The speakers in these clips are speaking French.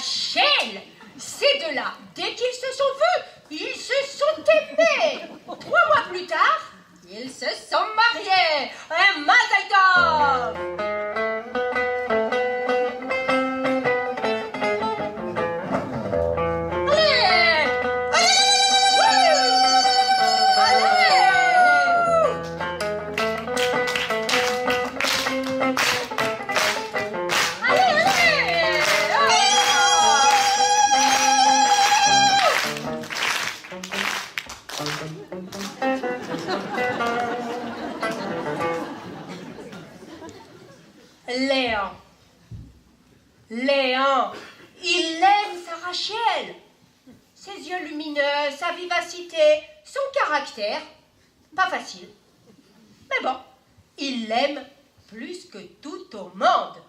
Rachel. Ces deux-là, dès qu'ils se sont vus, ils se sont aimés. 3 mois plus tard, ils se sont mariés. Un Mazel Tov. Léon, il aime sa Rachel. Ses yeux lumineux, sa vivacité, son caractère. Pas facile. Mais bon, il l'aime plus que tout au monde.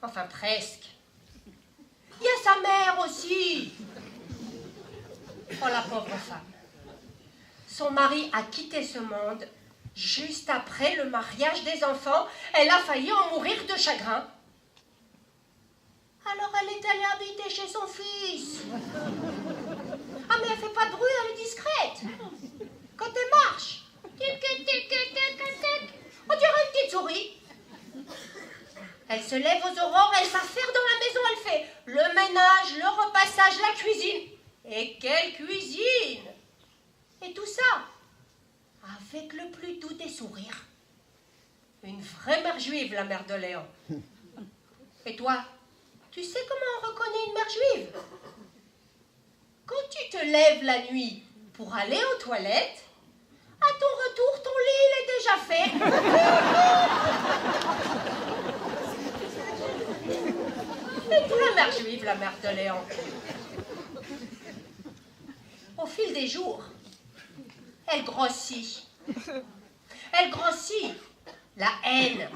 Enfin, presque. Il y a sa mère aussi. Oh, la pauvre femme. Son mari a quitté ce monde juste après le mariage des enfants. Elle a failli en mourir de chagrin. Alors elle est allée habiter chez son fils. Ah, mais elle fait pas de bruit, elle est discrète. Quand elle marche, tic, tic, tic, tic, tic, tic, on dirait une petite souris. Elle se lève aux aurores, elle s'affaire dans la maison, elle fait le ménage, le repassage, la cuisine. Et quelle cuisine! Et tout ça, avec le plus doux des sourires. Une vraie mère juive, la mère de Léon. Et toi, tu sais comment on reconnaît une mère juive? Quand tu te lèves la nuit pour aller aux toilettes, à ton retour, ton lit, il est déjà fait. Et toi, la mère juive, la mère de Léon. Au fil des jours, elle grossit. Elle grossit la haine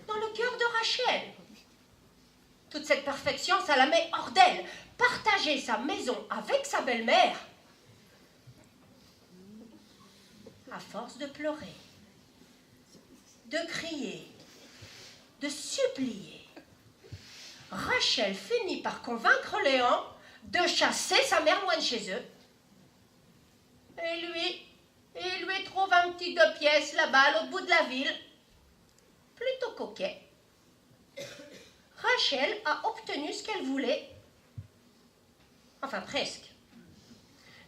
dans le cœur de Rachel. Toute cette perfection, ça la met hors d'elle. Partager sa maison avec sa belle-mère, à force de pleurer, de crier, de supplier, Rachel finit par convaincre Léon de chasser sa mère loin de chez eux. Et lui, il lui trouve un petit 2 pièces là-bas, à l'autre bout de la ville. Plutôt coquet. Rachel a obtenu ce qu'elle voulait. Enfin, presque.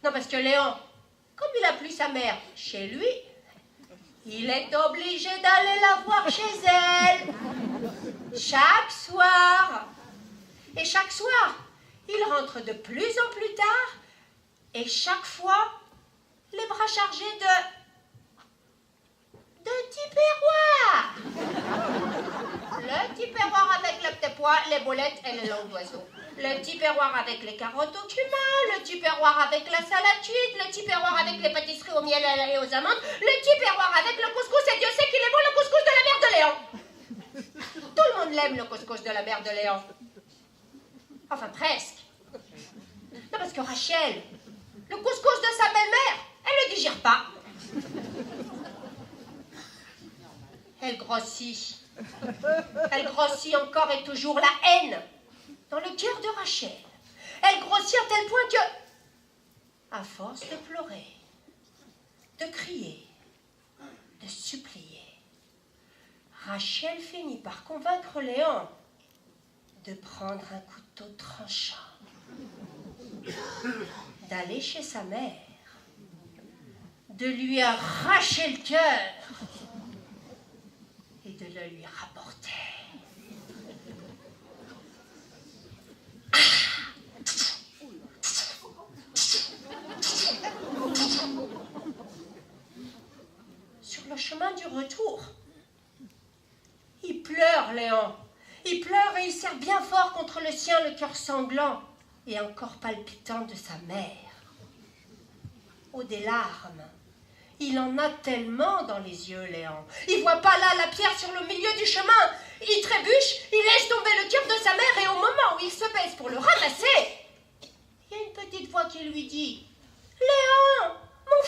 Non, parce que Léon, comme il n'a plus sa mère chez lui, il est obligé d'aller la voir chez elle. Chaque soir. Et chaque soir, il rentre de plus en plus tard. Et chaque fois, les bras chargés de tupperware. Le tupperware avec le petit pois, les boulettes et les langues d'oiseau. Le tupperware avec les carottes au cumin, le tupperware avec la salade cuite, le tupperware avec les pâtisseries au miel et aux amandes, le tupperware avec le couscous, et Dieu sait qu'il est bon le couscous de la mère de Léon. Tout le monde l'aime, le couscous de la mère de Léon. Enfin, presque. Non, parce que Rachel, le couscous de sa belle-mère, elle ne le digère pas. Elle grossit. Elle grossit encore et toujours la haine dans le cœur de Rachel. Elle grossit à tel point que, à force de pleurer, de crier, de supplier, Rachel finit par convaincre Léon de prendre un couteau tranchant, d'aller chez sa mère, de lui arracher le cœur et de le lui rapporter. Sur le chemin du retour, il pleure, Léon. Il pleure et il serre bien fort contre le sien, le cœur sanglant et encore palpitant de sa mère. Oh, des larmes. Il en a tellement dans les yeux, Léon. Il voit pas là la pierre sur le milieu du chemin. Il trébuche, il laisse tomber le cœur de sa mère et au moment où il se baisse pour le ramasser, il y a une petite voix qui lui dit « Léon, mon